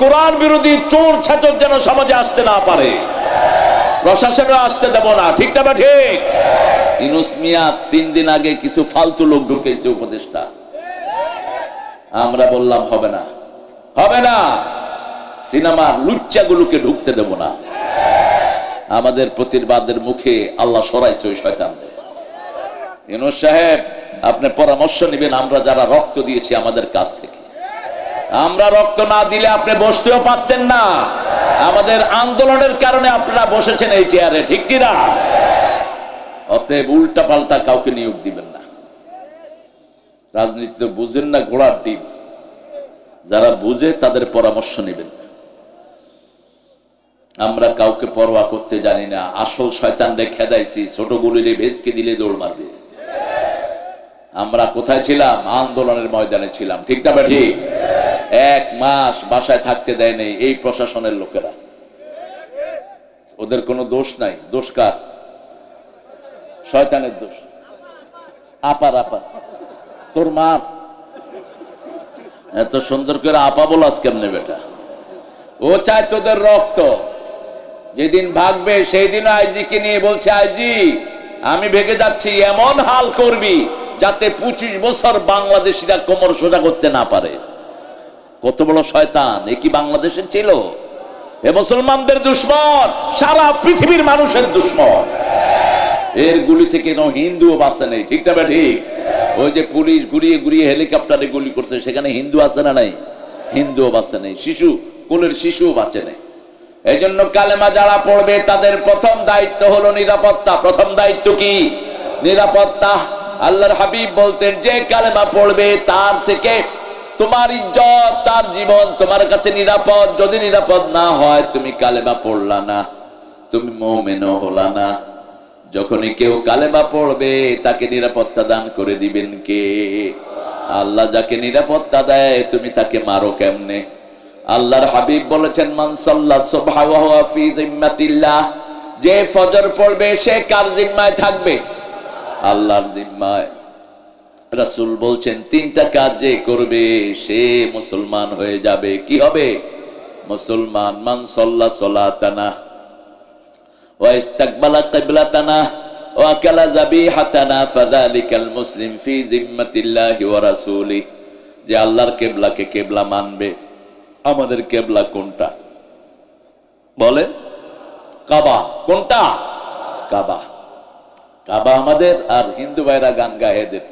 কোরআন বিরোধী চোর ছাচর যেন সমাজে আসতে না পারে, প্রশাসনও আসতে দেব না। ঠিক না ঠিক? ইউনূস মিয়া 3 দিন আগে কিছু ফালতু লোক ঢুকেছে উপদেষ্টা, আমরা বললাম হবে না, হবে না, সিনেমার লুচ্চাগুলোকে ঢুকতে দেব না। আমাদের প্রতিবাদের মুখে আল্লাহ সরাইছে ওই শয়তানদের। ইউনূস সাহেব, আপনি পরামর্শ নেবেন, আমরা যারা রক্ত দিয়েছি আমাদের কাছ থেকে। আমরা রক্ত না দিলে আপনি বসতেও পারতেন না। আমাদের আন্দোলনের কারণে আপনারা বসেছেন এই চেয়ারে, ঠিক কিনা? অতএব উল্টা পাল্টা কাউকে নিয়োগ দিবেন না। রাজনীতি তো বুঝেন না, ঘোড়ার ডিম। যারা বুঝে তাদের পরামর্শ নেবেন। আমরা কাউকে পরোয়া করতে জানি না। আসল শয়তানরে খেদাইছি, ছোট গুলিরে ভেজকে দিলে দৌড় মারবে। আমরা কোথায় ছিলাম? আন্দোলনের ময়দানে ছিলাম, ঠিক না ঠিক? 1 মাস বাসায় থাকতে দেয় নাই এই প্রশাসনের লোকেরা। ওদের কোনো দোষ নাই। দোষ কার? শয়তানের দোষ। আপার আপার তোর মা এত সুন্দর করে আপা বলাস কেমনে বেটা? ও চায় তোদের রক্ত। যেদিন ভাগবে সেই দিন আইজিকে নিয়ে বলছে, আইজি আমি ভেগে যাচ্ছি, এমন হাল করবি যাতে 25 বছর বাংলাদেশিরা কোমর সোজা করতে না পারে। কত বড় শয়তান! এ কি বাংলাদেশের ছিল? এ মুসলমানদের দুশ্মন, সারা পৃথিবীর মানুষের দুশ্মন। এর গুলি থেকে কোনো হিন্দুও বাঁচে নেই, ঠিক না ঠিক? ওই যে পুলিশ ঘুরিয়ে ঘুরিয়ে হেলিকপ্টারে গুলি করছে, সেখানে হিন্দু আছে না নাই? হিন্দুও বাঁচে নেই, শিশু, কোলের শিশুও বাঁচে নেই। এই জন্য কালেমা যারা পড়বে তাদের প্রথম দায়িত্ব হলো নিরাপত্তা। প্রথম দায়িত্ব কি? নিরাপত্তা। আল্লাহর হাবিব বলতেন, যে কালেমা পড়বে তার থেকে তোমার ইজ্জত, তার জীবন তোমার কাছে নিরাপদ। যদি নিরাপদ না হয় তুমি কালেমা পড়লা না, তুমি মুমিনও হলা না। যখনই কেউ কালেমা পড়বে তাকে নিরাপত্তা দান করে দিবেন কে? আল্লাহ। যাকে নিরাপত্তা দেয় তুমি তাকে মারো কেমনে? আল্লাহর হাবিব বলেছেন, মান সাল্লা সুবহা ওয়া হুয়া ফি যিম্মাতিল্লাহ, যে ফজর পড়বে সে কার জিম্মায় থাকবে? আল্লাহর জিম্মায়। রাসূল বলছেন, 3টা কাজ যে করবে সে মুসলমান হয়ে যাবে। কি হবে? মুসলমান। মান সাল্লা সালাতানা ওয়া ইস্তাকবালা কিবলাতানা ওয়া আকালা যাবিহাতানা ফাযালিকাল মুসলিম ফি যিম্মাতিল্লাহি ওয়া রাসূলিহি, যে আল্লাহর কিবলাকে কিবলা মানবে। আমাদের কিবলা কোনটা বলেন? কাবা। কোনটা? কাবা। কাবা আমাদের। আর হিন্দু ভাইরা গান গায় এদের,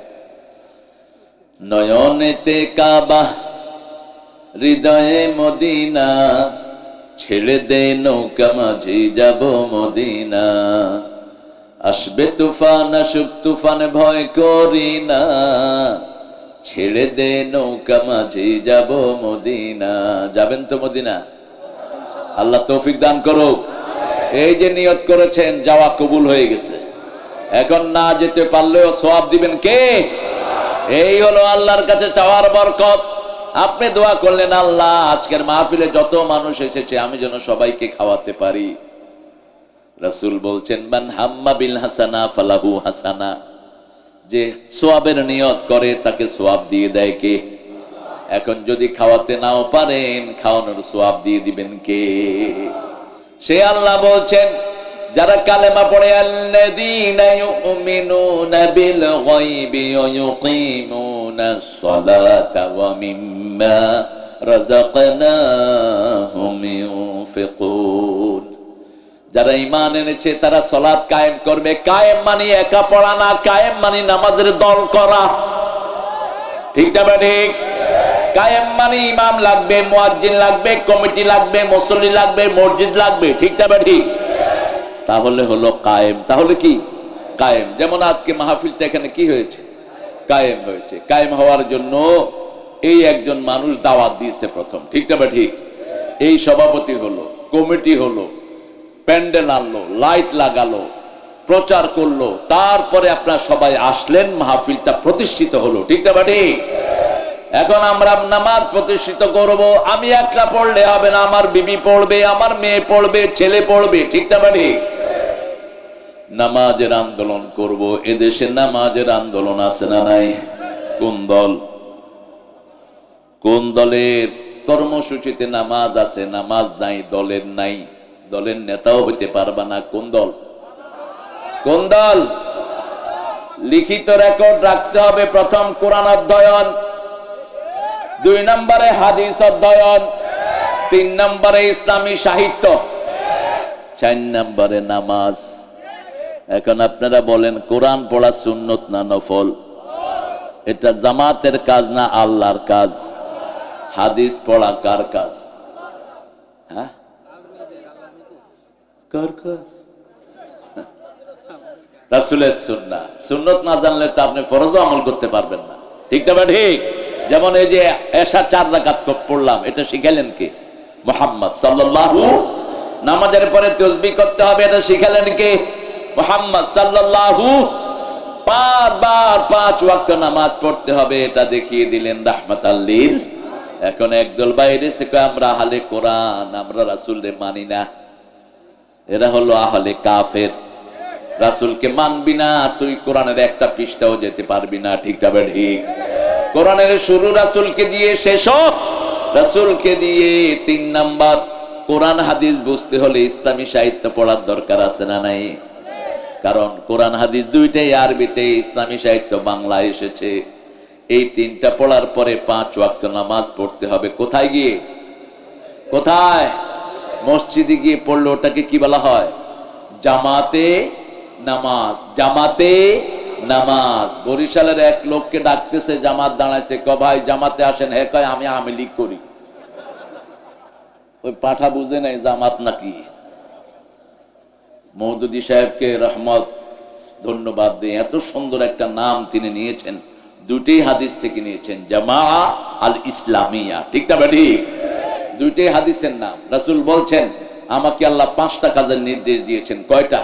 নয়নেতে কাবা হৃদয়ে মদিনা, ছেড়ে দে নৌকা মাঝি যাব মদিনা। আসবে তুফান আসুক তুফান ভয় করি না, ছেড়ে দে নৌকা মাঝি যাব মদিনা। যাবেন তো মদিনা? আল্লাহ তৌফিক দান করুক। এই যে নিয়ত করেছেন, যাওয়া কবুল হয়ে গেছে। এখন না যেতে পারলেও সওয়াব দিবেন কে? এই হলো আল্লাহর কাছে চাওয়ার বরকত। আপনি দোয়া করলেন, আল্লাহ আজকের মাহফিলে যত মানুষ এসেছে আমি যেন সবাইকে খাওয়াতে পারি। রাসূল বলছেন, মান হাম্মা বিল হাসানা ফালাহু হাসানা, যে সওয়াবের নিয়ত করে তাকে সওয়াব দিয়ে দেয় কে? এখন যদি খাওয়াতে নাও পারেন, খাওয়ানোর সওয়াব দিয়ে দিবেন কে? সে আল্লাহ বলছেন, যারা কালেমা পড়ে, আল্লাযীনা ইউমিনুনা বিল গায়বি ওয়া ইউকিমুনাস সালাতা ওয়া মিম্মা রাযাকনাহুম ইউনফিকুন, যারা ঈমান এনেছে তারা সালাত কায়েম করবে। কায়েম মানে একা পড়া না, কায়েম মানে নামাজের দল করা, ঠিক না ঠিক? কায়েম মানে ইমাম লাগবে, মুয়াজ্জিন লাগবে, কমিটি লাগবে, মুসল্লি লাগবে, মসজিদ লাগবে, ঠিক না ঠিক? তাহলে হলো কায়েম। তাহলে কি? কায়েম। যেমন আজকে মাহফিলটা এখানে কি হয়েছে? কায়েম হয়েছে। কায়েম হওয়ার জন্য এই একজন মানুষ দাওয়াত দিয়েছে প্রথম, ঠিক না ঠিক? এই সভাপতি হলো, কমিটি হলো, প্যান্ডেল আনলো, লাইট লাগালো, প্রচার করলো, তারপরে আপনারা সবাই আসলেন, মাহফিলটা প্রতিষ্ঠিত হলো, ঠিক না ঠিক? এখন আমরা নামাজ প্রতিষ্ঠিত করব। আমি একলা পড়লে হবে না, আমার বিবি পড়বে, আমার মেয়ে পড়বে, ছেলে পড়বে, ঠিক না ঠিক? নামাজের আন্দোলন করব। এদেশে নামাজের আন্দোলন আছে না নাই? কোন দল? কোন দলের কর্মসূচিতে নামাজ আছে, নামাজ নাই, দলের নাই, দলের নেতাও হইতে পারবা না। কোন দল? কোন দল? লিখিত রেকর্ড রাখতে হবে। প্রথম কোরআন অধ্যয়ন, 2 নম্বরে হাদিস অধ্যয়ন, 3 নম্বরে ইসলামী সাহিত্য, 4 নম্বরে নামাজ। এখন আপনারা বলেন, কোরআন পড়া সুন্নত না নফল? এটা জামাতের কাজ না আল্লাহর কাজ? হাদিস পড়া কার কাজ? হ্যাঁ, কার কাজ? রাসূলের সুন্নাহ। সুন্নত না জানলে তো আপনি ফরজও আমল করতে পারবেন না। ঠিক না? ঠিক। যেমন এই যে এশা 4 রাকাত পড়লাম, এটা শিখালেন কে? মুহাম্মদ সাল্লাল্লাহু। নামাজের পরে তাসবিহ করতে হবে, এটা শিখালেন কে? মুহাম্মদ সাল্লাল্লাহু। 5 বার 5 ওয়াক্ত নামাজ পড়তে হবে, এটা দেখিয়ে দিলেন রাহমাতাল লিল। এখন একদল বাইরে থেকে আমরা আহলে কোরআন, আমরা রাসূলকে মানি না, এরা হলো আহলে কাফের। রাসূলকে মানবি না, তুই কোরআনের একটা পৃষ্ঠাও যেতে পারবি না। ঠিক না? ঠিক। কোরআনের শুরু রাসূলকে দিয়ে, শেষও রাসূলকে দিয়ে। 3 নাম্বার, কোরআন হাদিস বুঝতে হলে ইসলামী সাহিত্য পড়ার দরকার আছে না নাই? কারণ কোরআন হাদিস দুইটাই আরবিতে, ইসলামী সাহিত্য বাংলায় এসেছে। এই 3টা পড়ার পরে 5 ওয়াক্ত নামাজ পড়তে হবে। কোথায় গিয়ে? কোথায়? মসজিদে গিয়ে পড়লে ওটাকে কি বলা হয়? জামাতে নামাজ। জামাতে নামাজ। বরিশালের এক লোককে ডাকতেছে, জামাত দাঁড়াইছে, ভাই জামাতে আসেন। হে কয়, আমি আওয়ামী লীগ করি। ওই পাঠা বুঝে নাই জামাত নাকি। মওদুদী সাহেবকে রহমত, ধন্যবাদ দিয়ে, এত সুন্দর একটা নাম তিনি নিয়েছেন। 2টি হাদিস থেকে নিয়েছেন, জামাআ আল ইসলামিয়া। ঠিক না? ঠিক। 2টি হাদিসের নাম। রাসূল বলছেন, আমাকে আল্লাহ 5টা কাজের নির্দেশ দিয়েছেন। কয়টা?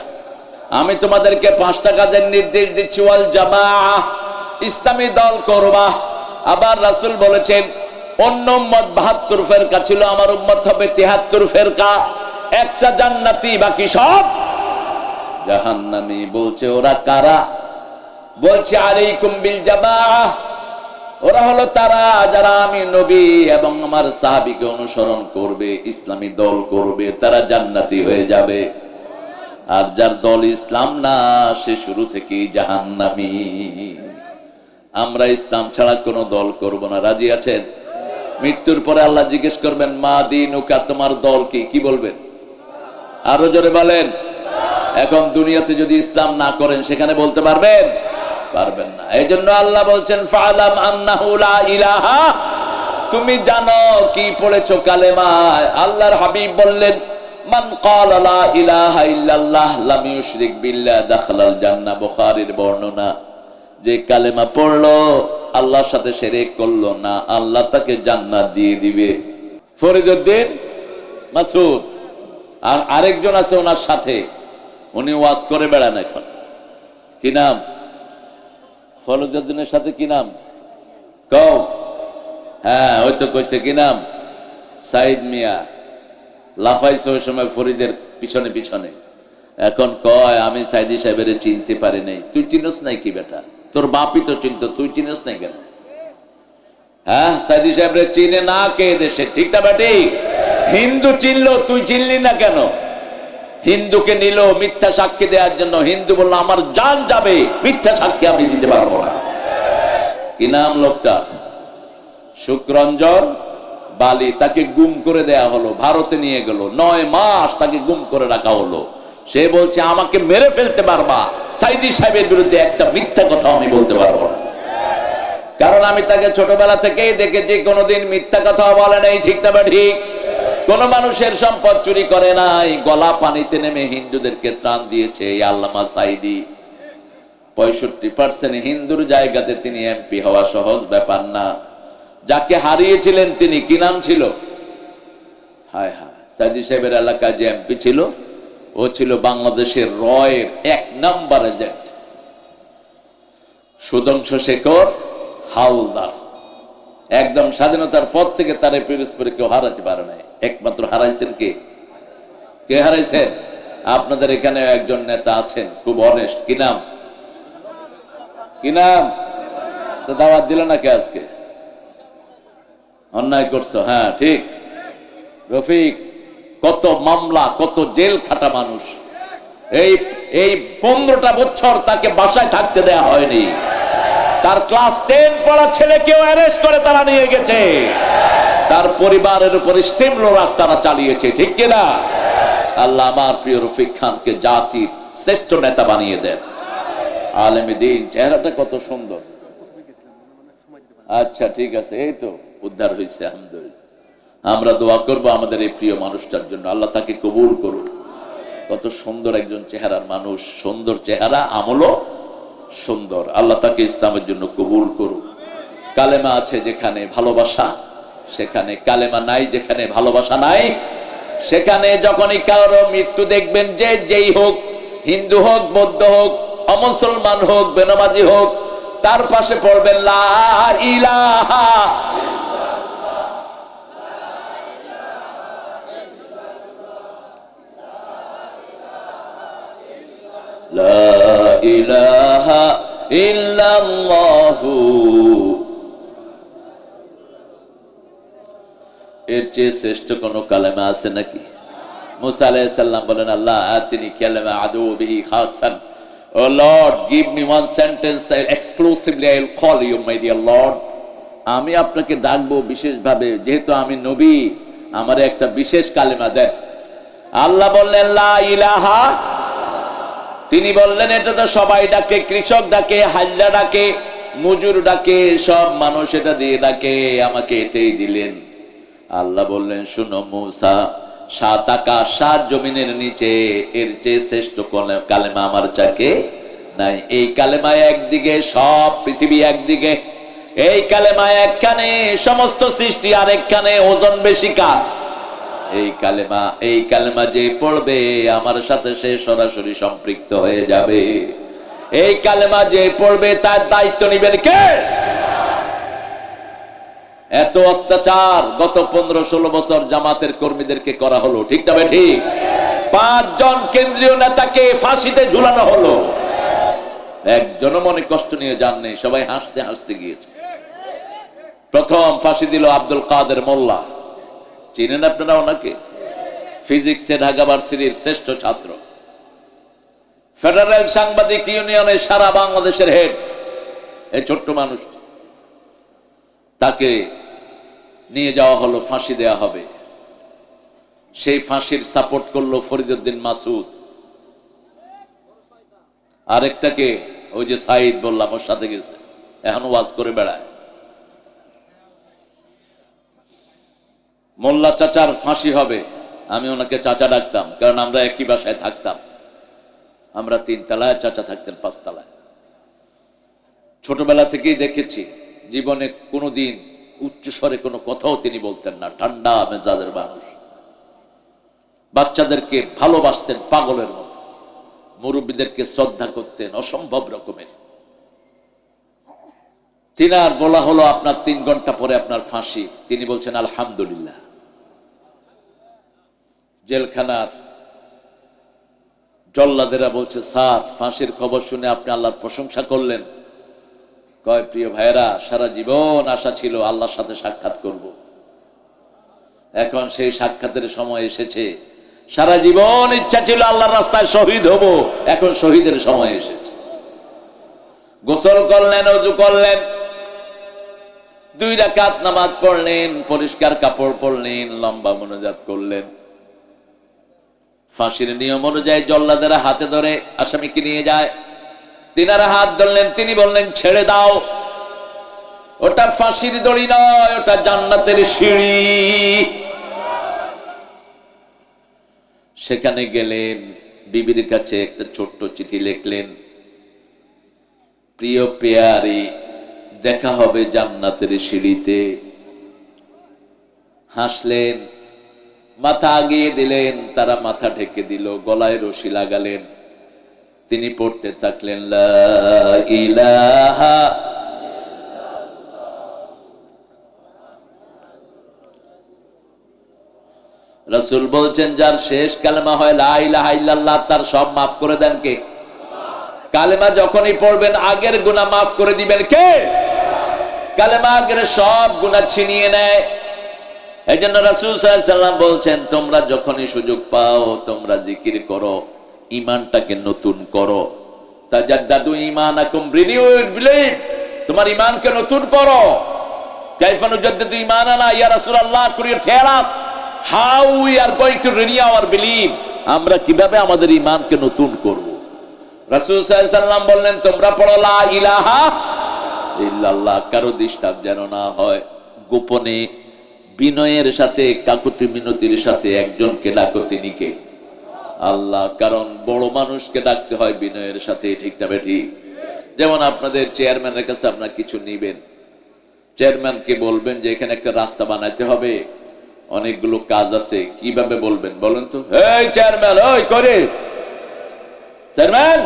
আমি তোমাদেরকে 5টা কাজের নির্দেশ দিচ্ছি। ওয়াল জামাআ, ইসলামী দল করবা। আবার রাসূল বলেছেন, অন্য উম্মত 72 ফেরকা ছিল, আমার উম্মত হবে 73 ফেরকা। একটা জান্নাতি, বাকি সব জাহান্নামী। বলছে ওরা কারা? বলছে আলাইকুম বিল জামাআ, ওরা হলো তারা যারা আমি নবী এবং আমার সাহাবীকে অনুসরণ করবে, ইসলামী দল করবে, তারা জান্নাতি হয়ে যাবে। আর যার দল ইসলাম না, সে শুরু থেকেই জাহান্নামী। আমরা ইসলাম ছাড়া কোনো দল করব না। রাজি আছেন? মৃত্যুর পরে আল্লাহ জিজ্ঞেস করবেন, মা দীনুকা, তোমার দল কি? কি বলবেন? আরো জোরে বলেন। এখন দুনিয়াতে যদি ইসলাম না করেন, সেখানে বলতে পারবেন? পারবেন না। এই জন্য আল্লাহ বলছেন, ফাআলাম আন্নাহু লা ইলাহা, তুমি জানো কি পড়েছো কালেমায়। আল্লাহর হাবিব বললেন, মান ক্বালা লা ইলাহা ইল্লাল্লাহ লাম ইউশরিক বিল্লাহ দাখালাল জান্নাহ। বুখারীর বর্ণনা। যে কালেমা পড়লো, আল্লাহর সাথে শিরক করলো না, আল্লাহ তাকে জান্নাত দিয়ে দিবে। ফরিদউদ্দিন মাসউদ আর আরেকজন আছে ওনার সাথে, উনি ওয়াজ করে বেড়ান। এখন কি নাম? ফরিদউদ্দিনের সাথে কি নাম? কও। হ্যাঁ, ওই তো কইছে, কি নাম? সাইদ মিয়া। লাফাইছে ওই সময় ফরিদের পিছনে পিছনে। এখন কয়, আমি সাইদি সাহেবের চিনতে পারি নাই। তুই চিনস নাই কি বেটা? তোর বাপই তো চিনত, তুই চিনস নাই কেন? হ্যাঁ, সাইদি সাহেবের চিনে না কে দেশে? ঠিক না বেটি? হিন্দু চিনলো, তুই চিনলি না কেন? হিন্দুকে নিল মিথ্যা সাক্ষী দেওয়ার জন্য। হিন্দু বললো, আমার জান যাবে, মিথ্যা সাক্ষী আমি দিতে পারবো না। কি নাম লোকটা? শুক্রঞ্জন বালি। তাকে গুম করে দেয়া হলো, ভারতে নিয়ে গেল। 9 মাস তাকে গুম করে রাখা হলো। সে বলছে, আমাকে মেরে ফেলতে পারবা, সাইদি সাহেবের বিরুদ্ধে একটা মিথ্যা কথা আমি বলতে পারবো না। কারণ আমি তাকে ছোটবেলা থেকেই দেখেছি, কোনোদিন মিথ্যা কথা বলে নাই। ঠিক না? ঠিক। কোন মানুষের সম্পদ চুরি করে নাই। গলা পানিতে নেমে হিন্দুদেরকে ত্রাণ দিয়েছে এই আল্লামা সাইদি। 65% হিন্দুর জায়গাতে তিনি এমপি হওয়া সহজ ব্যাপার না। যাকে হারিয়েছিলেন তিনি, কি নাম ছিল? হায় হায়, সাইদি সাহেবের এলাকায় যে এমপি ছিল, ও ছিল বাংলাদেশের রয়ের 1 নাম্বার এজেন্ট, সুধাংশু শেখর হাওলদার। একদম স্বাধীনতার পর থেকে তার পিরোজপুরে কেউ হারাতে পারে নাই। একমাত্র হারাইছেন কে? কে হারাইছেন? আপনাদের এখানে একজন নেতা আছেন, খুব অনেস্ট। কি নাম? কি নাম? তো দাওয়াত দিল না কে আজকে? অন্যায় করছো, হ্যাঁ ঠিক। রফিক, কত মামলা, কত জেল খাটা মানুষ, এই এই 15টা বছর তাকে বাসায় থাকতে দেয়া হয়নি। তার ক্লাস 10 পড়া ছেলেকেও অ্যারেস্ট করে তারা নিয়ে গেছে, তার পরিবারের উপর স্টিমরোলার তারা চালিয়েছে, ঠিক কিনা? আল্লাহ আমার প্রিয় রফিক খানকে জাতির শ্রেষ্ঠ নেতা বানিয়ে দেন, আলেমে দ্বীন। চেহারাটা কত সুন্দর। আচ্ছা ঠিক আছে, এই তো উদ্ধার হয়েছে, আলহামদুলিল্লাহ। আমরা দোয়া করব আমাদের এই প্রিয় মানুষটার জন্য, আল্লাহ তাকে কবুল করুন। কত সুন্দর একজন চেহারার মানুষ, সুন্দর চেহারা, আমলও সুন্দর। আল্লাহ তাকে ইসলামের জন্য কবুল করুন। কালেমা আছে যেখানে ভালোবাসা সেখানে, কালেমা নাই যেখানে ভালোবাসা নাই সেখানে। যখনই কারো মৃত্যু দেখবেন, যে যেই হোক, হিন্দু হোক, বৌদ্ধ হোক, অমুসলমান হোক, বেনামাজি হোক, তার পাশে পড়বেন লা ইলাহা, লা ইলাহা ইল্লাল্লাহু। এর চেয়ে শ্রেষ্ঠ কোন কালেমা আছে নাকি? মুসা আলাইহিস সালাম বলেন, আল্লাহ আতিনি কালেমা আদু বিহি খাসান, O Lord give me one sentence exclusively I will call you my dear Lord. আমি আপনাকে ডাকবো বিশেষভাবে, যেহেতু আমি নবী, আমারে একটা বিশেষ কালেমা দেন। আল্লাহ বললেন লা ইলাহা। তিনি বললেন, এটা তো সবাই ডাকে, কৃষক ডাকে, হাল্লা ডাকে, মজুর ডাকে, সব মানুষ এটা দিয়ে ডাকে, আমাকে এটাই দিলেন। আল্লাহ বললেন, শুনো মুসা, 7 আকাশ 7 জমিনের নিচে এর চেয়ে শ্রেষ্ঠ কালেমা আমার চাকে নাই। এই কালেমায় একদিকে সব পৃথিবী, একদিকে এই কালেমায় একখানে সমস্ত সৃষ্টি, আর একখানে ওজন বেশি কার? এই কালেমা যে পড়বে আমার সাথে সে সরাসরি সম্পৃক্ত হয়ে যাবে। এই কালেমা যে পড়বে তার দায়িত্ব নিবেন কে? এত অত্যাচার গত 15-16 বছর জামাতের কর্মীদেরকে করা হলো, ঠিক তবে ঠিক? 5 জন কেন্দ্রীয় নেতাকে ফাঁসিতে ঝুলানো হলো, একজনও মনে কষ্ট নিয়ে যান নেই, সবাই হাসতে হাসতে গিয়েছে। প্রথম ফাঁসি দিল আব্দুল কাদের মোল্লা, চিনেন আপনারা ওনাকে? ফিজিক্সে ঢাকা ভার্সিটির শ্রেষ্ঠ ছাত্র, ফেডারেল সাংবাদিক ইউনিয়নের সারা বাংলাদেশের হেড। এই ছোট্ট মানুষটি, তাকে নিয়ে যাওয়া হলো, ফাঁসি দেয়া হবে। সেই ফাঁসির সাপোর্ট করলো ফরিদউদ্দিন মাসুদ, আরেকটাকে ওই যে সাইদ বললাম, ওর সাথে গেছে, এখনো ওয়াজ করে বেড়ায়। মোল্লা চাচার ফাঁসি হবে, আমি ওনাকে চাচা ডাকতাম, কারণ আমরা একই বাসায় থাকতাম। আমরা 3 তলায়, চাচা থাকতেন 5 তলায়। ছোটবেলা থেকেই দেখেছি, জীবনে কোনোদিন উচ্চস্বরে কোনো কথাও তিনি বলতেন না, ঠান্ডা মেজাজের মানুষ। বাচ্চাদেরকে ভালোবাসতেন পাগলের মতো, মুরব্বীদেরকে শ্রদ্ধা করতেন অসম্ভব রকমের। তিনার বলা হলো, আপনার 3 ঘন্টা পরে আপনার ফাঁসি। তিনি বলছেন আলহামদুলিল্লাহ। জেলখানার জল্লাদেরা বলছে, স্যার ফাঁসির খবর শুনে আপনি আল্লাহর প্রশংসা করলেন। কয়, প্রিয় ভাইয়েরা, সারা জীবন আশা ছিল আল্লাহর সাথে সাক্ষাৎ করব, এখন সেই সাক্ষাতের সময় এসেছে। সারা জীবন ইচ্ছা ছিল আল্লাহর রাস্তায় শহীদ হব, এখন শহীদের সময় এসেছে। গোসল করলেন, ওযু করলেন, 2 রাকাত নামাজ পড়লেন, পরিষ্কার কাপড় পরলেন, লম্বা মোনাজাত করলেন। ফাঁসির নিয়ম অনুযায়ী জল্লাদেরা হাতে ধরে আসামিকে নিয়ে যায়। তিনারা হাত ধরলেন, তিনি বললেন, ছেড়ে দাও, ওটা ফাঁসির দড়ি নয়, ওটা জান্নাতের সিঁড়ি। সেখানে গেলেন, বিবির কাছে একটা ছোট্ট চিঠি লিখলেন, প্রিয় পেয়ারি, দেখা হবে জান্নাতের সিঁড়িতে। হাসলেন, মাথা আগিয়ে দিলেন, তারা মাথা ঢেকে দিল, গলায় রশি লাগালেন। তিনি পড়তে থাকলেন, লা ইলাহা। রাসূল বলছেন, যার শেষ কালেমা হয় লা ইলাহা ইল্লাল্লাহ, তার সব মাফ করে দেন কে? কালেমা যখনই পড়বেন আগের গুনাহ মাফ করে দিবেন কে? কালেমা আগের সব গুনাহ ছিনিয়ে নেয়। এই জন্য রাসূল সাল্লাল্লাহু আলাইহি ওয়াসাল্লাম বলছেন, তোমরা যখনই সুযোগ পাও তোমরা জিকির করো, ইমানটাকে নতুন করো। তাজাদ্দাদু ঈমানাকুম, রিনিউ ইউর বিলিভ, তোমার ঈমানকে নতুন করো। কাইফা নুজাদ্দিদু ঈমানানা ইয়া রাসূলুল্লাহ, could you tell us how we are going to renew our belief? আমরা কিভাবে আমাদের ঈমানকে নতুন করব? রাসূল সাল্লাল্লাহু আলাইহি ওয়াসাল্লাম বললেন, তোমরা পড়ো লা ইলাহা ইল্লাল্লাহ। কারো ডিস্টার্ব যেন না হয়। গোপনে বিনয়ের সাথে, কাকুতি মিনতির সাথে একজনকে ডাকো, তিনি কে? আল্লাহ। কারণ বড় মানুষকে ডাকতে হয় বিনয়ের সাথে, ঠিক না ঠিক? যেমন আপনাদের চেয়ারম্যানের কাছে আপনার কিছু নিবেন, চেয়ারম্যানকে বলবেন যে এখানে একটা রাস্তা বানাইতে হবে, অনেকগুলো কাজ আছে, কিভাবে বলবেন বলেন তো? এই চেয়ারম্যান, ওই করে চেয়ারম্যান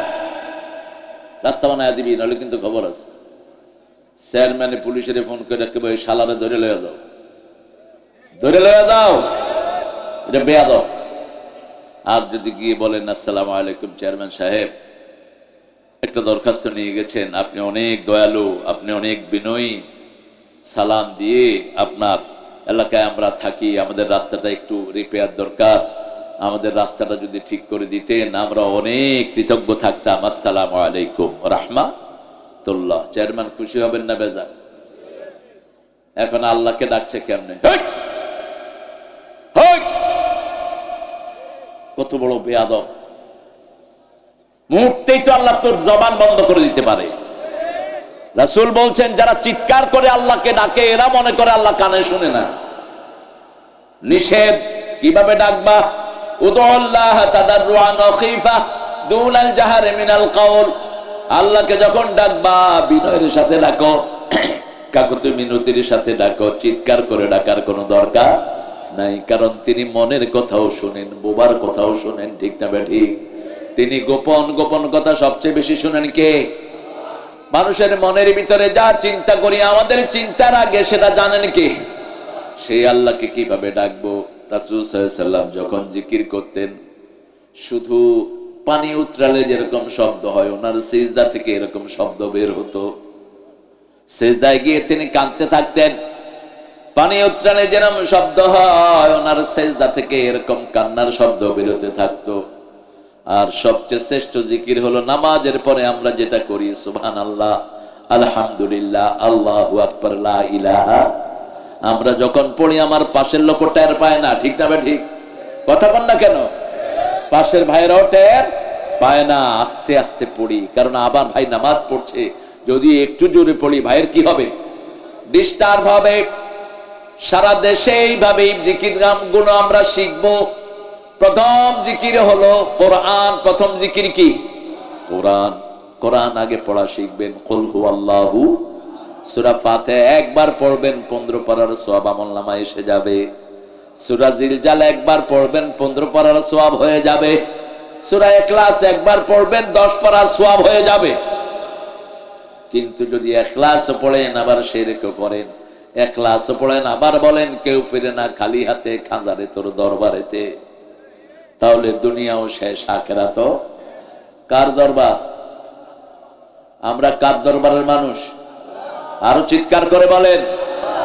রাস্তা বানায় দিবি, নাহলে কিন্তু খবর আছে। চেয়ারম্যানে পুলিশের ফোন করে একেবারে শালারে ধরে লয়ে যাও, ধরে লয়ে যাও, এটা বেয়াদব। আর যদি গিয়ে বলেন, আসসালামু আলাইকুম চেয়ারম্যান সাহেব, একটা দরখাস্ত নিয়ে গেছেন, আপনি অনেক দয়ালু, আপনি অনেক বিনয়ী, সালাম দিয়ে আপনার এলাকায় আমরা থাকি, আমাদের রাস্তাটা একটু রিপেয়ার দরকার, আমাদের রাস্তাটা যদি ঠিক করে দিতেন আমরা অনেক কৃতজ্ঞ থাকতাম, আসসালামু আলাইকুম রাহমাতুল্লাহ। চেয়ারম্যান খুশি হবেন না বেজার? এখন আল্লাহকে ডাকছে কেমনে? কত বড় বেয়াদব! মুহূর্তেই তো আল্লাহ তোর জবান বন্ধ করে দিতে পারে। রাসূল বলছেন, যারা চিৎকার করে আল্লাহকে ডাকে এরা মনে করে আল্লাহ কানে শুনে না। নিষেধ। কিভাবে ডাকবা? উদুল্লাহ তাদাররুআন ওয়া খীফা দুনাল জাহরি মিনাল কাউল। আল্লাহকে যখন ডাকবা বিনয়ের সাথে ডাকো, কাকুতি মিনতির সাথে ডাকো, চিৎকার করে ডাকার কোনো দরকার নাই। কারণ তিনি মনের কথাও শুনেন, বোবার কথাও শুনেন, ঠিক না ঠিক? তিনি গোপন গোপন কথা সবচেয়ে বেশি শুনেন কে? মানুষের মনের ভিতরে যা চিন্তা করি আমাদের চিন্তার আগে সেটা জানেন কে? সেই আল্লাহকে কিভাবে ডাকবো? রাসূল সাল্লাল্লাহু আলাইহি ওয়াসাল্লাম যখন জিকির করতেন, শুধু পানি উতরালে যেরকম শব্দ হয়, ওনার সিজদা থেকে এরকম শব্দ বের হতো। সিজদায় গিয়ে তিনি কাঁদতে থাকতেন, পানি উতরালে যেরকম শব্দ হয় ওনার সিজদা থেকে এরকম কান্নার শব্দ বেরোতে থাকতো। আর সবচেয়ে শ্রেষ্ঠ জিকির হলো নামাজের পরে আমরা যেটা করি, সুবহানাল্লাহ, আলহামদুলিল্লাহ, আল্লাহু আকবার, লা ইলাহা। আমরা যখন পড়ি আমার পাশের লোক টের পায় না, ঠিক না ঠিক? কথা বল না কেন? পাশের ভাইরাও টের পায় না। আস্তে আস্তে পড়ি, কারণ আবার ভাই নামাজ পড়ছে, যদি একটু জোরে পড়ি ভাইয়ের কি হবে? ডিস্টার্ব হবে। সারা দেশে এইভাবে জিকির গুলো আমরা শিখবো। প্রথম জিকির হলো কোরআন। প্রথম জিকির কি? কোরআন। কোরআন আগে পড়া শিখবেন। কুল হুয়াল্লাহু, সূরা ফাতিহা একবার পড়বেন, 15 পারার সওয়াব আমলনামায় এসে যাবে। সূরা জিলজাল একবার পড়বেন, 15 পারার সওয়াব হয়ে যাবে। সূরা ইখলাস একবার পড়বেন, 10 পারার সওয়াব হয়ে যাবে। কিন্তু যদি ইখলাসও পড়েন আবার শিরকও করেন, ইখলাসও পড়েন আবার বলেন কেউ ফিরে না খালি হাতে, খাজারে তোর দরবারেতে, তাহলে দুনিয়াও শেষ, আখিরাতও। কার দরবার? আমরা কার দরবারের মানুষ? আরো চিৎকার করে বলেন,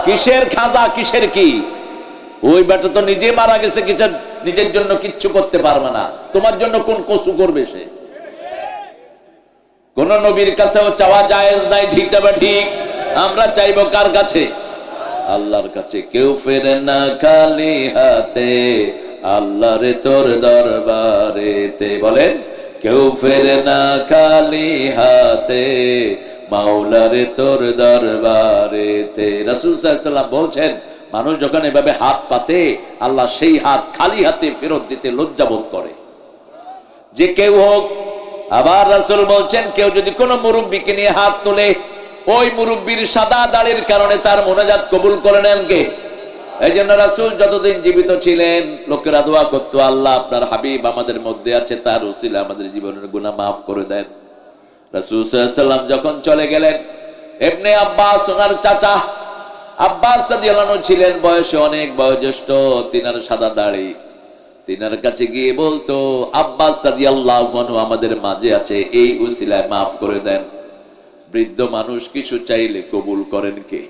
কিসের খাজা, কিসের কি? ওই বেটা তো নিজে মারা গেছে, কিছু নিজের জন্য কিচ্ছু করতে পারবে না, তোমার জন্য কোন কসু করবে সে? কোন নবীর কাছেও চাওয়া জায়েজ নাই, ঠিক না ঠিক? আমরা চাইবো কার কাছে? আল্লাহর কাছে। কেউ ফেরে না খালি হাতে, আল্লাহরে তোর দরবারেতে। বলেন, কেউ ফেরে না খালি হাতে, মাওলারে তোর দরবারেতে। রাসূল সাল্লাল্লাহু আলাইহি ওয়াসাল্লাম বলছেন, মানুষ যখন এভাবে হাত পাতে আল্লাহ সেই হাত খালি হাতে ফেরত দিতে লজ্জাবোধ করে, যে কেউ হোক। আবার রাসূল বলছেন, কেউ যদি কোনো মুরব্বিকে নিয়ে হাত তোলে, ওই মুরব্বির সাদা দাড়ির কারণে তার মুনাজাত কবুল করে নেন কে? এই জন্য রাসূল যতদিন জীবিত ছিলেন লোকেরা দোয়া করতো, আল্লাহ আপনার হাবিব আমাদের মধ্যে আছে, তার উসিলা আমাদের জীবনের গুনাহ মাফ করে দেন। রাসূল সাল্লাল্লাহু আলাইহি ওয়াসাল্লাম যখন চলে গেলেন, ইবনে আব্বাস, ওনার চাচা আব্বাস রাদিয়াল্লাহু আনহু ছিলেন বয়সে অনেক বয়োজ্যেষ্ঠ, তিনার সাদা দাড়ি। তিনার কাছে গিয়ে বলতো, আব্বাস রাদিয়াল্লাহু আনহু আমাদের মাঝে আছে, এই উসিলায় মাফ করে দেন। বৃদ্ধ মানুষ কিছু চাইলে কবুল করেন কে?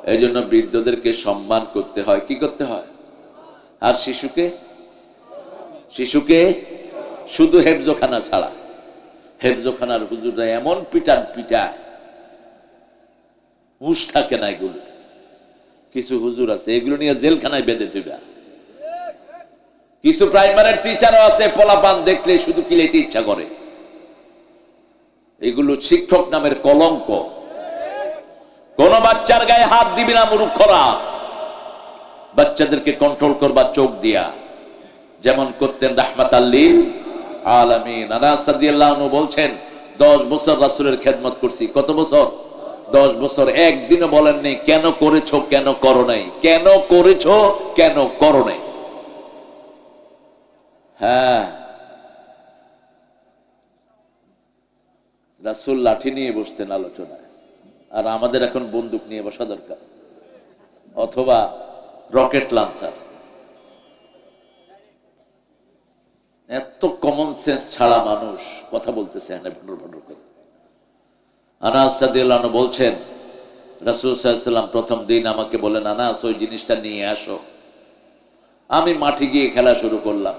এই জন্য বৃদ্ধদেরকে সম্মান করতে হয়। কি করতে হয়? আর শিশুকে শুধু হেফজোখানা ছাড়া, হেফজোখানার হুজুররা এমন পিটায় হুঁশ থাকে না। এগুলো কিছু হুজুর আছে এগুলো নিয়ে জেলখানায় বেঁধে দেবে। কিছু প্রাইমারি টিচারও আছে পোলাপান দেখলে শুধু কিলাইতে ইচ্ছা করে। এগুলো শিক্ষক নামের কলঙ্ক। কোন বাচ্চার গায়ে হাত দিবি না মূর্খরা। বাচ্চাদেরকে কন্ট্রোল করবা চোখ দিয়া, যেমন করতেন রাহমাতাল লিল আলামিন। আনাস রাদিয়াল্লাহু আনহু বলছেন 10 বছর রাসূলের খেদমত করছি। কত বছর? 10 বছর। একদিনও বলেননি কেন করেছো কেন করো নাই, কেন করেছো কেন করো নাই। হ্যাঁ, রাসূল লাঠি নিয়ে বসতেন আলোচনায়, আর আমাদের এখন বন্দুক নিয়ে বসা দরকার, অথবা রকেট লঞ্চার। এত কমন সেন্স ছাড়া মানুষ কথা বলতেছে এখানে ভন্ডর ভন্ডর করে। আনাস রাদিয়াল্লাহু আনহু বলছেন রাসূল সাল্লাল্লাহু আলাইহি ওয়াসাল্লাম প্রথম দিন আমাকে বলেন, আনাস ওই জিনিসটা নিয়ে আসো। আমি মাঠে গিয়ে খেলা শুরু করলাম।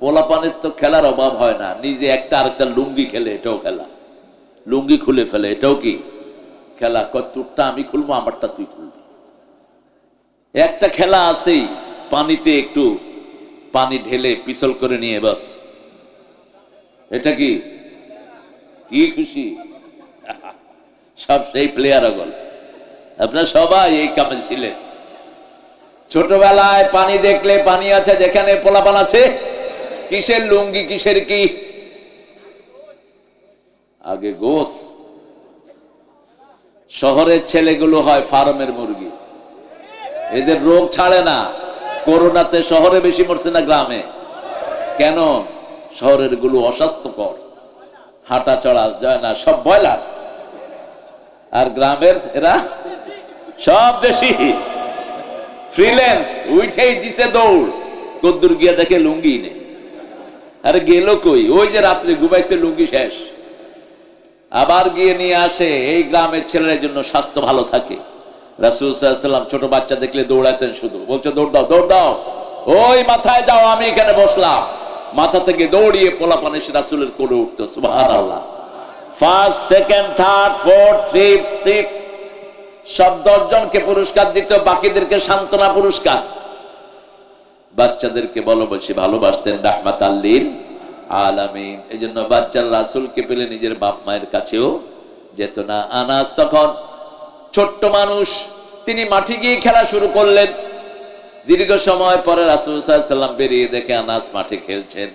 পোলাপানের তো খেলার অভাব হয় না, নিজে একটা আরেকটা লুঙ্গি খেলে এটাও খেলা, লুঙ্গি খুলে ফেলে এটাও কি খেলা। তোরটা আমি খুলবো, আমারটা তুই খুলবি। একটা খেলা আছেই, পানিতে একটু পানি ঢেলে পিছল করে নিয়ে বাস। এটা কি কি খুশি সব সেই প্লেয়ার গল। আপনারা সবাই এই কামে ছিলেন। ছোটবেলায় পানি দেখলে পানি আছে যেখানে পোলাপান আছে, কিসের লুঙ্গি কিসের কি, আগে গোস। শহরের ছেলেগুলো হয় ফার্মের মুরগি, এদের রোগ ছাড়ে না। করোনাতে শহরে বেশি মরছে না গ্রামে? কেন? শহরের গুলো অস্বাস্থ্যকর, হাঁটা চড়া যায় না, সব ব্রয়লার। আর গ্রামের এরা সব দেশি ফ্রিল্যান্স। উঠেই দিছে দৌড়, কদ্দুর গিয়া দেখে লুঙ্গি নেই। আরে গেল কই? ওই যে রাত্রে ঘুমাইছে লুঙ্গি শেষ, আবার গিয়ে নিয়ে আসে। এই গ্রামের ছেলের জন্য স্বাস্থ্য ভালো থাকে। রাসূল সাল্লাল্লাহু আলাইহি ওয়াসাল্লাম ছোট বাচ্চা দেখলে দৌড়াতেন, শুধু বলছে দৌড় দাও দৌড় দাও, ওই মাথায় যাও, আমি এখানে বসলাম। মাথা থেকে দৌড়িয়ে পোলাপান এসে রাসূলের কোলে উঠতো। সুবহানাল্লাহ। First, second, third, fourth, fifth, sixth সব 10 জনকে পুরস্কার দিত, বাকিদেরকে সান্ত্বনা পুরস্কার। বাচ্চাদেরকে বেশি ভালোবাসতেন রাহমাতাল লিল আলামিন। এই জন্য বাচ্চার রাসূলকে পেলে নিজের বাপ মায়ের কাছেও যেত না। আনাস তখন ছোট্ট মানুষ, তিনি মাঠে গিয়ে খেলা শুরু করলেন। দীর্ঘ সময় পরে রাসূল সাল্লাল্লাহু আলাইহি ওয়াসাল্লাম বেরিয়ে দেখে আনাস মাঠে খেলছেন।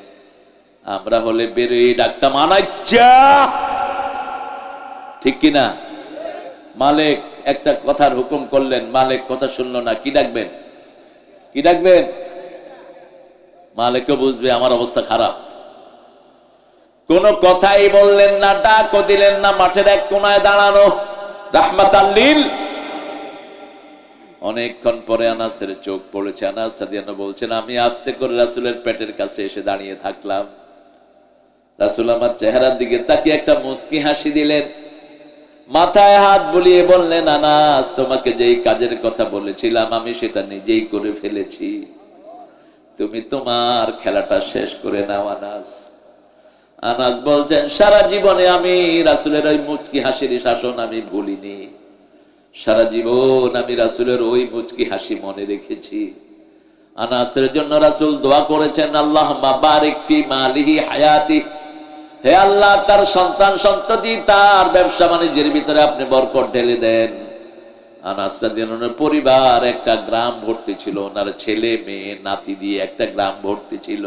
আমরা হলে বেরিয়ে ডাকতাম আনাচ্চা, ঠিক কিনা? মালিক একটা কথার হুকুম করলেন, মালিক কথা শুনলো না, কি ডাকবেন? কি ডাকবেন? মালিকও বুঝবে আমার অবস্থা খারাপ। কোন কথাই বললেন না, ডাকও দিলেন না, মাঠের এক কোনায় দাঁড়ানো রাহমাতাল লিল। অনেকক্ষণ পরে আনাসের চোখ পড়েছে। আনাস রাদিয়াল্লাহু আনহু বলছেন, আমি আস্তে করে রাসূলের পেটের কাছে এসে দাঁড়িয়ে থাকলাম। রাসূল আমার চেহারার দিকে তাকিয়ে একটা মুস্কি হাসি দিলেন, মাথায় হাত বুলিয়ে বললেন, আনাস তোমাকে যেই কাজের কথা বলেছিলাম আমি সেটা নিজেই করে ফেলেছি, তুমি তোমার খেলাটা শেষ করে নাও। আনাস আনাস বলছেন, সারা জীবনে আমি রাসূলের ওই মুচকি হাসির শাসন আমি ভুলিনি। সারা জীবন আমি রাসূলের ওই মুচকি হাসি মনে রেখেছি। আনাসের জন্য রাসূল দোয়া করেছেন, আল্লাহুম্মা বারিক ফি মালিহি হায়াতি, হে আল্লাহ তার সন্তান সন্ততি তার ব্যবসা বাণিজ্যের ভিতরে আপনি বরকত ঢেলে দেন। আনাস রাদিয়াল্লাহু আনহুর পরিবার একটা গ্রাম ভর্তি ছিল, ওনার ছেলে মেয়ে নাতি দিয়ে একটা গ্রাম ভর্তি ছিল।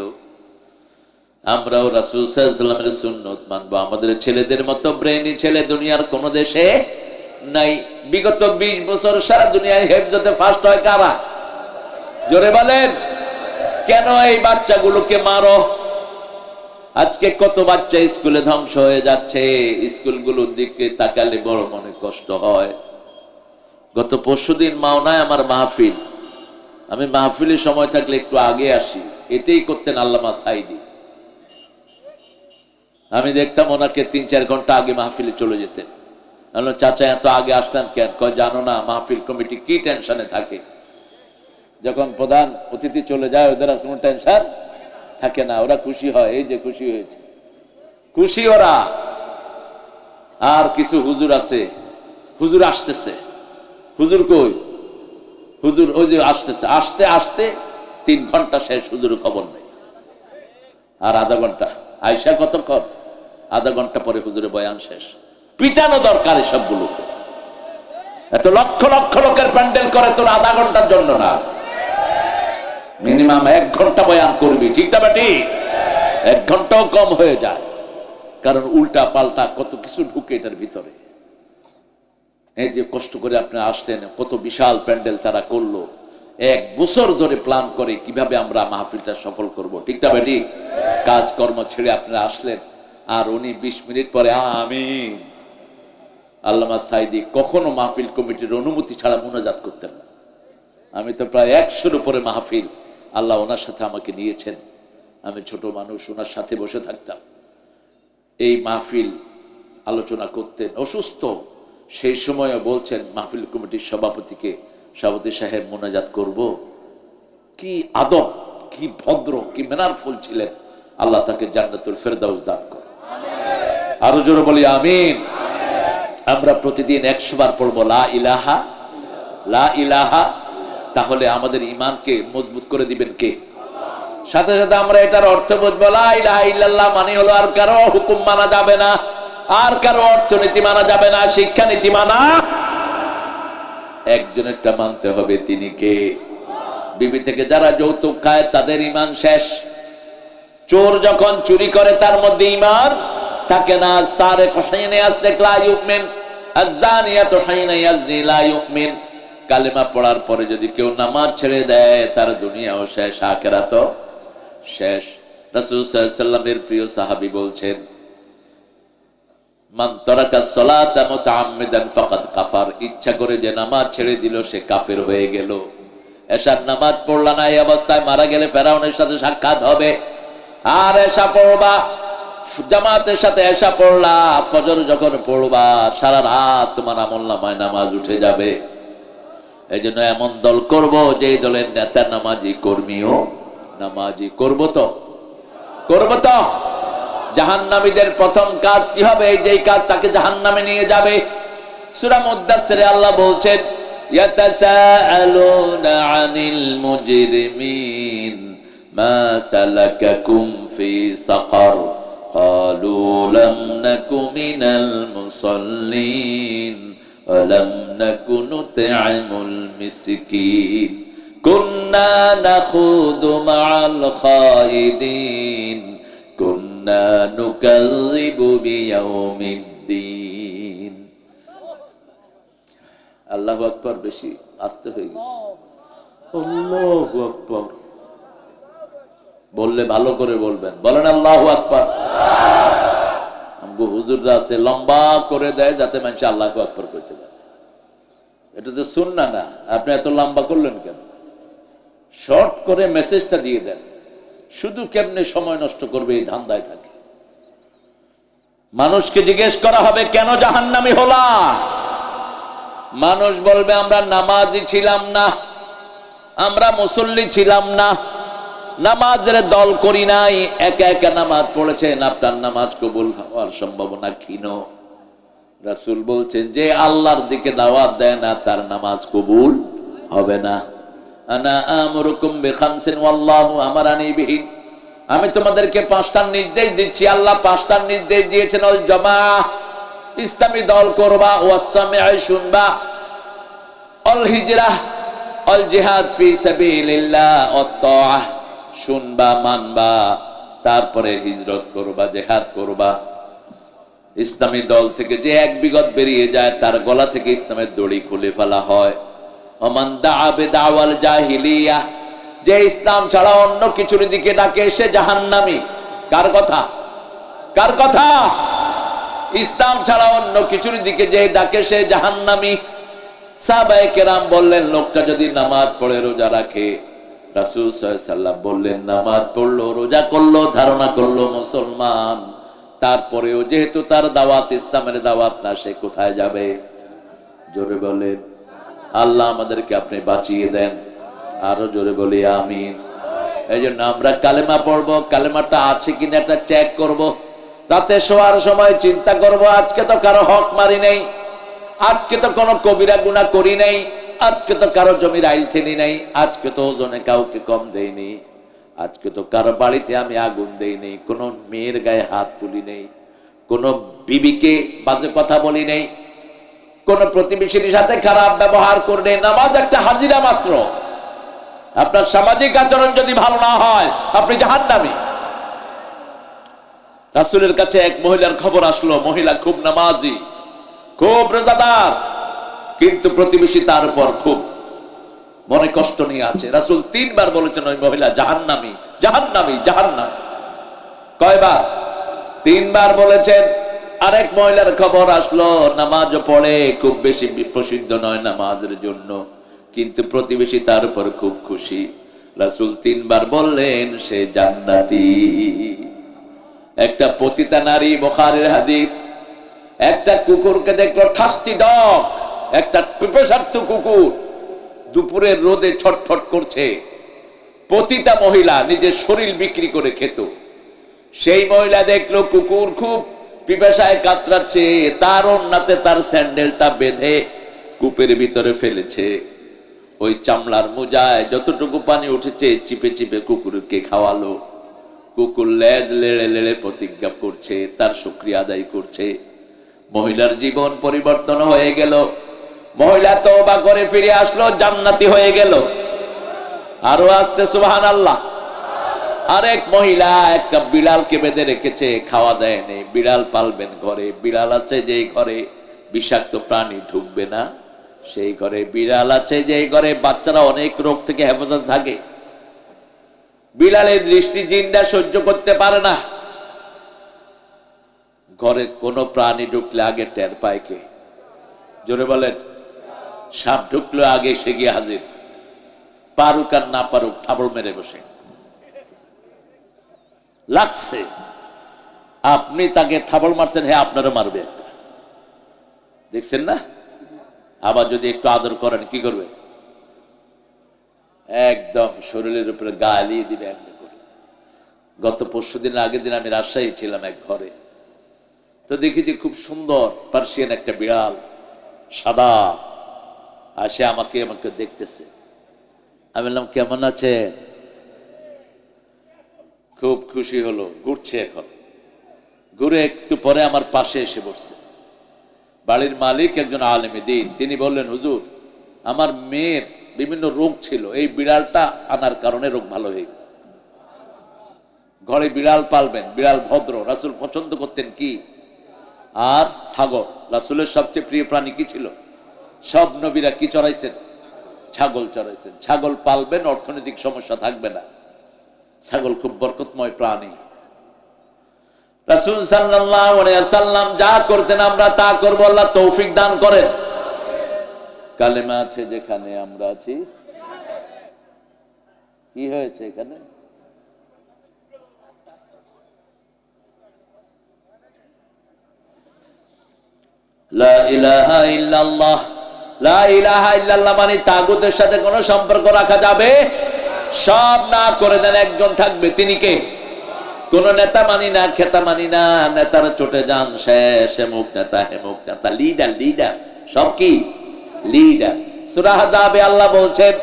আমরাও রাসূল সাল্লাল্লাহু আলাইহি ওয়াসাল্লামের সুন্নাত মানবো। আমাদের ছেলেদের মতো ব্রেইনি ছেলে দুনিয়ার কোন দেশে নাই। বিগত 20 বছর সারা দুনিয়ায় হেফজতে ফার্স্ট হয় কারা? জোরে বলেন। কেন এই বাচ্চাগুলোকে মারো? আজকে কত বাচ্চা স্কুলে ধ্বংস হয়ে যাচ্ছে, স্কুলগুলোর দিকে তাকালে বড় মনে কষ্ট হয়। গত পরশুদিন মাওনায় আমার মাহফিল, আমি মাহফিলের সময় থাকলে একটু আগে আসি, এটাই করতেন আল্লামা সাইদি। আমি দেখতাম ওনাকে 3-4 ঘন্টা আগে মাহফিলে চলে যেতেন। চাচা এত আগে আসলেন কেন? কয় জানো না মাহফিল কমিটি কি টেনশনে থাকে, যখন প্রধান অতিথি চলে যায় ওদের আর কোনো টেনশন থাকে না, ওরা খুশি হয়, এই যে খুশি হয়েছে, খুশি ওরা। আর কিছু হুজুর আছে, হুজুর আসতেছে, হুজুর কই, হুজুর ওই যে আসতেছে, আসতে আসতে 3 ঘন্টা শেষ, হুজুর খবর নেই। আর আধা ঘন্টা আয়সা কতক্ষণ, আধা ঘন্টা পরে হুজুরের বয়ান শেষ। পিটানো দরকার এসবগুলোকে। এত লক্ষ লক্ষ লোকের প্যান্ডেল করে তোর আধা ঘন্টার জন্য না, মিনিমাম 1 ঘন্টা বয়ান করবি, ঠিক না বেটি? 1 ঘন্টাও কম হয়ে যায়, কারণ উল্টা পাল্টা কত কিছু ঢুকে এটার ভিতরে। এই যে কষ্ট করে আপনি আসলেন, কত বিশাল প্যান্ডেল তারা করলো, 1 বছর ধরে প্ল্যান করে কিভাবে আমরা মাহফিলটা সফল করব, ঠিক না বেটি? কাজকর্ম ছেড়ে আপনারা আসলেন, আর উনি 20 মিনিট পরে আমিন। আল্লামা সাইদি কখনো মাহফিল কমিটির অনুমতি ছাড়া মুনাজাত করতেন না। আমি তো প্রায় 100-এর উপরে মাহফিল আল্লাহ ওনার সাথে আমাকে নিয়েছেন, আমি ছোট মানুষ, ওনার সাথে বসে থাকতাম। এই মাহফিল আলোচনা করতেন, অসুস্থ সেই সময়ও বলছেন মাহফিল কমিটির সভাপতিকে, সভাপতি সাহেব মুনাজাত করব। কি আদব, কি ভদ্র, কি ম্যানারফুল ছিলেন। আল্লাহ তাকে জান্নাতুল ফেরদাউস দান করে। আরো জোরে বলি আমিন। আমরা প্রতিদিন 100 বার পড়বো লা ইলাহা, লা ইলাহা। তাহলে আমাদের ঈমানকে মজবুত করে দিবেন কে? সাথে সাথে আমরা এটার অর্থ বুঝবো, লা ইলাহা ইল্লাল্লাহ মানে হলো আর কারো হুকুম মানা যাবে না, আর কারো অর্থনীতি মানা যাবে না, শিক্ষানীতি মানা একজনেরটা মানতে হবে, তিনি কে? বিবি থেকে যারা যৌতুক খায় তাদের ঈমান শেষ। চোর যখন চুরি করে তার মধ্যে ঈমান থাকে না। সারিক হিনা ইয়াসরিক লা ইউমিন, আয-যানিয়াতু হিনা ইয়াজনি লা ইউমিন। কালেমা পড়ার পরে যদি কেউ নামাজ ছেড়ে দেয়, তার দুনিয়াও শেষ, আখিরাতও শেষ। রাসূল সাল্লাল্লাহু আলাইহি ওয়াসাল্লামের প্রিয় সাহাবী বলছেন, মান তারাকা সালাতা মুতাআম্মিদান ফাকাদ কাফার। ইচ্ছা করে যে নামাজ ছেড়ে দিল সে কাফের হয়ে গেল। এশার নামাজ পড়লা না, এই অবস্থায় মারা গেলে ফেরাউনের সাথে সাক্ষাৎ হবে। আর এশা পড়বা, জামাতের সাথে এশা পড়লা, ফজর যখন পড়বা সারা রাত তোমার আমলনামায় নামাজ উঠে যাবে। এই জন্য এমন দল করব যে দলের নেতা নামাজি, কর্মীও নামাজি। করব তো, করব তো। জাহান্নামীদের প্রথম কাজ কি হবে? এই যে কাজ তাকে জাহান্নামে নিয়ে যাবে। সূরা মুদ্দাসসিরে আল্লাহ বলছেন, ইয়াতাসাআলুনা আনিল মুজরিমিন মা সালাকাকুম ফি সাকার ক্বালু লাম নাকু মিনাল মুসাল্লিন ওয়া লাম নাকু নুত'আমুল মিসকিন কুন্না নাখুযু মা'আল খায়িদিন কুন্না নুকাযযিবু বিয়াউমিদ্দিন। আল্লাহু আকবার। বেশি আস্তে হয়ে গেছে। আল্লাহু আকবার বললে ভালো করে বলবেন, বলেন আল্লাহু আকবার। আমগো হুজুররা আছে লম্বা করে দেয় যাতে মানুষ আল্লাহু আকবার কইতে পারে। এটা তো সুন্নাহ না। আপনি এত লম্বা করলেন কেন? শর্ট করে মেসেজটা দিয়ে দেন। শুধু কেমনে সময় নষ্ট করবে এই ধান্দায় থাকে। মানুষকে জিজ্ঞেস করা হবে কেন জাহান্নামী হলা? মানুষ বলবে আমরা নামাজি ছিলাম না, আমরা মুসল্লি ছিলাম না, নামাজের দল করি নাই, একা একা নামাজ পড়েছেন, আপনার নামাজ কবুল হওয়ার সম্ভাবনা ক্ষীণ। রাসূল বলছেন যে আল্লাহর দিকে দাওয়াত দেয় না তার নামাজ কবুল হবে না। আনা আমরুকুম বিখামসিন ওয়াল্লাহু আমারানি বিহি। আমি তোমাদেরকে 5টা নির্দেশ দিচ্ছি, আল্লাহ 5টা নির্দেশ দিয়েছেন। আল জামাআহ, ইসলামী দল করবা, ওয়াস সামিআ, শুনবা, আল হিজরাহ, আল জিহাদ ফি সাবিলিল্লাহ, ওয়াত তাআহ, শুনবা মানবা, তারপরে হিজরত করবা, জিহাদ করবা। ইসলামী দল থেকে যে 1 বিগত বেরিয়ে যায় তার গলা থেকে ইসলামের দড়ি খুলে ফেলা হয়। ওমান দাআ বিদাওয়াল জাহিলিয়াহ, যে ইসলাম ছাড়া অন্য কিছুর দিকে ডাকে সে জাহান্নামী। কার কথা? কার কথা? ইসলাম ছাড়া অন্য কিছুর দিকে যে ডাকে সে জাহান্নামী। সাহাবায়ে কেরাম বললেন, লোকটা যদি নামাজ পড়ে রোজা রাখে, রাসূল সাল্লাল্লাহু আলাইহি ওয়াসাল্লাম বললেন নামাজ পড়লো, রোজা করলো, ধারণা করলো মুসলমান, তারপরেও যেহেতু তার দাওয়াত ইসলামের দাওয়াত না, সে কোথায় যাবে? জোরে বলেন। আল্লাহ আমাদেরকে আপনি বাঁচিয়ে দেন, আরো জোরে বলি আমিন। এই জন্য আমরা কালেমা পড়বো, কালেমাটা আছে কিনা একটা চেক করব। রাতে শোয়ার সময় চিন্তা করব, আজকে তো কারো হক মারি নেই, আজকে তো কোনো কবিরা গুনাহ করি নাই, আজকে তো কারো জমির আইল ঠেনি নাই, আজকে তো ওজনে কাউকে কম দেইনি, আজকে তো কারো বাড়িতে আমি আগুন দেইনি, কোনো মেয়ের গায়ে হাত তুলি নেই, কোনো বিবিকে বাজে কথা বলি নেই, কোন প্রতিবেশীর সাথে খারাপ ব্যবহার করে। নামাজ একটা হাজিরা মাত্র। আপনার সামাজিক আচরণ যদি ভালো না হয়, আপনি জাহান্নামী। রাসূলের কাছে এক মহিলার খবর আসলো, মহিলা খুব নামাজি, খুব রোজাদার, কিন্তু প্রতিবেশী তার উপর খুব মনে কষ্ট নিয়ে আছে। রাসূল 3 বার বলেছেন ওই মহিলা জাহান্নামী, জাহান্নামী, জাহান্নামী। কয়বার? 3 বার বলেছেন। আরেক মহিলার খবর আসলো, নামাজ পড়ে, খুব বেশি প্রসিদ্ধ নয় নামাজের জন্য, কিন্তু প্রতিবেশী তার উপর খুব খুশি। রাসূল 3 বার বললেন সে জান্নাতি। একটা পতিতা নারী, বুখারীর হাদিস, একটা কুকুরকে দেখলো, ঠাস্টি ডগ, একটা পিপাসার্থ কুকুর দুপুরের রোদে ছটফট করছে। পতিতা মহিলা নিজের শরীর বিক্রি করে খেত। সেই মহিলা দেখলো কুকুর খুব পিপাসায় কাতরাচ্ছে, তার ওন্নাতে তার স্যান্ডেলটা বেঁধে কূপের ভিতরে ফেলেছে। ওই চামড়ার মোজায় যতটুকু পানি উঠেছে চিপে চিপে কুকুরকে খাওয়ালো। কুকুর লেজ লেড়ে লেড়ে প্রতিজ্ঞা করছে, তার শুকরিয়া আদায় করছে। মহিলার জীবন পরিবর্তন হয়ে গেল। মহিলা তওবা করে ফিরে আসলো, জান্নাতি হয়ে গেল। আরো আসতে সুবহানাল্লাহ। আরেক মহিলা একটা বিড়ালকে বেঁধে রেখেছে, খাওয়া দেয়নি। বিড়াল পালবেন ঘরে, বিড়াল আছে যেই ঘরে বিষাক্ত প্রাণী ঢুকবে না, সেই ঘরে বিড়াল আছে যেই ঘরে বাচ্চারা অনেক রোগ থেকে হেফাজত থাকে। বিড়ালের দৃষ্টি জিনটা সহ্য করতে পারে না। ঘরে কোনো প্রাণী ঢুকলে আগে টের পায় কে? জোরে বলেন। সাপ ঢুকলে আগে সে গিয়ে হাজির, পারুক আর না পারুক থাবড় মেরে বসে। লাগছে, আপনি তাকে থাবড় মারছেন, হ্যাঁ আপনারও মারবে একটা, দেখছেন না? আবার যদি একটু আদর করেন কি করবে? একদম শরীরের উপরে গা এলিয়ে দিবে এমনি করে। গত পরশুদিন আগের দিন আমি রাজশাহী ছিলাম এক ঘরে, তো দেখি যে খুব সুন্দর পার্সিয়ান একটা বিড়াল, সাদা, আসে আমাকে দেখতেছে। আমি বললাম কেমন আছেন? খুব খুশি হলো, ঘুরছে। এখন ঘুরে একটু পরে আমার পাশে এসে বসছে। বাড়ির মালিক একজন আলেমে দ্বীন, তিনি বললেন হুজুর, আমার মেয়ের বিভিন্ন রোগ ছিল, এই বিড়ালটা আনার কারণে রোগ ভালো হয়ে গেছে। ঘরে বিড়াল পালবেন, বিড়াল ভদ্র। রাসূল পছন্দ করতেন কি? আর ছাগল। রাসূলের সবচেয়ে প্রিয় প্রাণী কি ছিল? সব নবীরা কি চড়াইছেন? ছাগল চড়াইছেন। ছাগল পালবেন, অর্থনৈতিক সমস্যা থাকবে না। ছাগল খুব বরকতময় প্রাণী। রাসূল সাল্লাল্লাহু আলাইহি ওয়াসাল্লাম যা করতেন আমরা তা করব, আল্লাহ তৌফিক দান করেন। কালেমা আছে যেখানে আমরা আছি। কি হয়েছে এখানে? লা ইলাহা ইল্লাল্লাহ। লা ইলাহা ইল্লাল্লাহ মানে তাগুতের সাথে কোনো সম্পর্ক রাখা যাবে? সব না করে দেন, একজন থাকবে, তিনি কে? কোন নেতা মানি না, খেতা মানি না, নেতারা চটে যান, শেষ, হেমুক নেতা, হেমুক নেতা, লিডার, লিডার, সব কি লিডার। সূরা আহজাবে আল্লাহ বলছেন,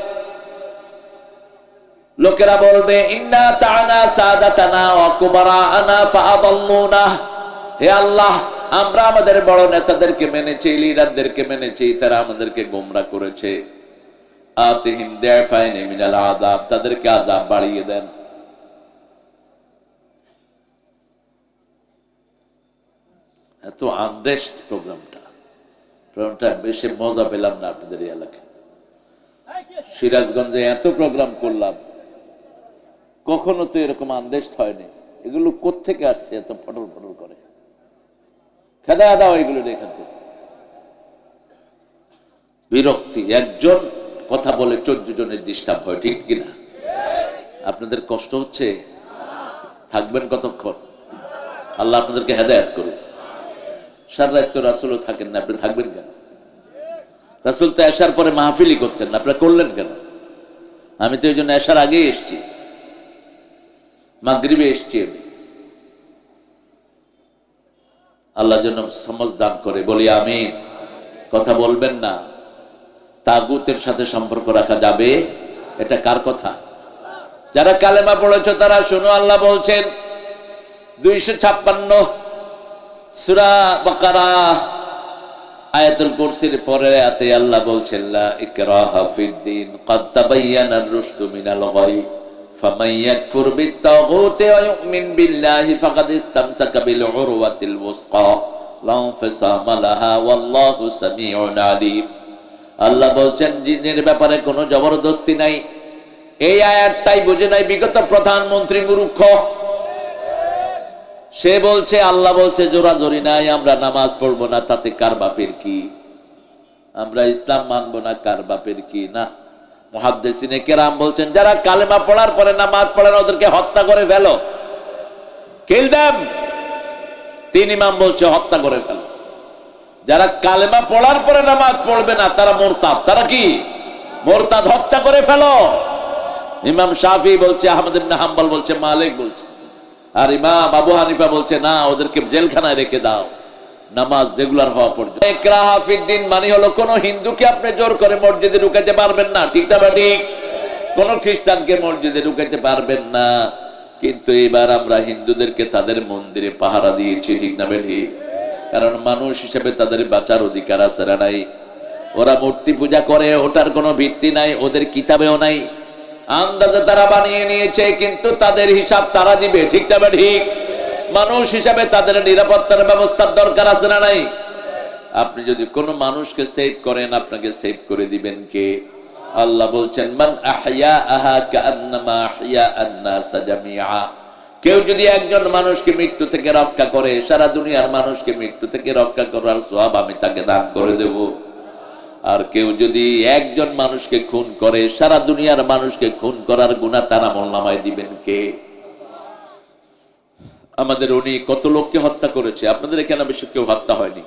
লোকেরা বলবে ইন্না তা'না সাদাতানা ওয়া কুবারা'না ফাআদাল্লুনা, হে আল্লাহ আমরা আমাদের বড় নেতাদেরকে মেনেছি, লিডারদেরকে মেনেছি, তারা আমাদেরকে গোমরা করেছে। আতিহিম দাফাইন মিনাল আযাব, তাদেরকে আযাব বাড়িয়ে দেন। এত আনরেস্ট প্রোগ্রামটা বেশি মজা পেলাম না আপনাদের এই এলাকায়। সিরাজগঞ্জে এত প্রোগ্রাম করলাম, কখনো তো এরকম আনরেস্ট হয়নি। এগুলো কোত্থেকে আসছে এত ফটল ফটল করে? খেদা দাও এগুলো এখান থেকে। বিরক্তি, একজন কথা বলে 14 জনের ডিস্টার্ব হয়, ঠিক কিনা? আপনাদের কষ্ট হচ্ছে? থাকবেন কতক্ষণ? আল্লাহ আপনাদেরকে হেদায়েত করুন। সারা রাত তো রাসূলও থাকেন না, আপনি থাকবেন কেন? রাসূল তো এশার পরে মাহফিলই করতেন না, আপনারা করলেন কেন? আমি তো এই জন্য এশার আগেই এসছি, মাগরিবে এসছি। আল্লাহ যেন সমঝ দান করে, বলি আমিন। কথা বলবেন না। তাগুতের সাথে সম্পর্ক রাখা যাবে? এটা কার কথা? যারা কালেমা পড়েছ তারা শুনো, আল্লাহ বলছেন 256 সূরা বাকারা আয়াতুল কুরসির পরে আয়াতে আল্লাহ বলছেন লা ইকরাহা ফিদ্দিন ক্বাদ তাবায়্যানার রুশদু মিনাল গায় ফামান ইয়াকফুর বিত-তাগুতি ওয়া ইউমিন বিল্লাহি ফাকাদ ইসতামসাকা বিল উরওয়াতিল ওয়াসকা লা ইনফিসামা লাহা ওয়াল্লাহু সামিউন আলীম। আল্লাহ বলছেন জিনের ব্যাপারে কোনো জবরদস্তি নাই। এই আয়াতটাই বুঝে নাই বিগত প্রধানমন্ত্রী মূর্খ। সে বলছে আল্লাহ বলছে জোরাজোরি নাই, আমরা নামাজ পড়বো না, তাতে কার বাপের কি? আমরা ইসলাম মানবো না, কার বাপের কি? না, মুহাদ্দিসিনে কেরাম বলছেন যারা কালেমা পড়ার পরে নামাজ পড়ে না ওদেরকে হত্যা করে ফেলো, কিল দেম। 3 ইমাম বলছে হত্যা করে ফেলো। যারা কালেমা পড়ার পরে নামাজ পড়বে না তারা মুরতাদ। তারা কি? মুরতাদ। হত্যা করে ফেলো। ইমাম শাফি বলছে, আহমদ ইবনে হাম্বল বলছে, মালিক বলছে, আর ইমাম আবু হানিফা বলছে না, ওদেরকে জেলখানায় রেখে দাও নামাজ রেগুলার হওয়া পর্যন্ত। ইকরাহা ফিদ্দিন মানে হলো কোন হিন্দুকে আপনি জোর করে মসজিদে ঢুকাইতে পারবেন না, ঠিক না ঠিক? কোন খ্রিস্টানকে মসজিদে ঢুকাইতে পারবেন না। কিন্তু এবার আমরা হিন্দুদেরকে তাদের মন্দিরে পাহারা দিয়েছি, ঠিক না ঠিক? কারণ মানুষ হিসেবে তাদের বাঁচার অধিকার আছে না নাই? ওরা মূর্তি পূজা করে, ওটার কোনো ভিত্তি নাই, ওদের কিতাবেও নাই। আন্দাজে তারা বানিয়ে নিয়েছে, কিন্তু তাদের হিসাব তারা দিবে, ঠিক না ঠিক? মানুষ হিসাবে তাদের নিরাপত্তার ব্যবস্থার দরকার আছে না নাই? আপনি যদি কোনো মানুষকে সেভ করেন, আপনাকে সেভ করে দিবেন কে? আল্লাহ বলছেন মান আহইয়াহা কাআন্নামা আহইয়া আন-নাস জামিআ। কেউ যদি একজন মানুষকে মৃত্যু থেকে রক্ষা করে, সারা দুনিয়ার মানুষকে মৃত্যু থেকে রক্ষা করার সওয়াব আমি তাকে দান করে দেব। আর কেউ যদি একজন মানুষকে খুন করে, সারা দুনিয়ার মানুষকে খুন করার গুনাহ তার আমলনামায় দিবেন কে? আমাদের উনি কত লোককে হত্যা করেছে, আপনাদের এখানে বেশি কেউ হত্যা হয়নি।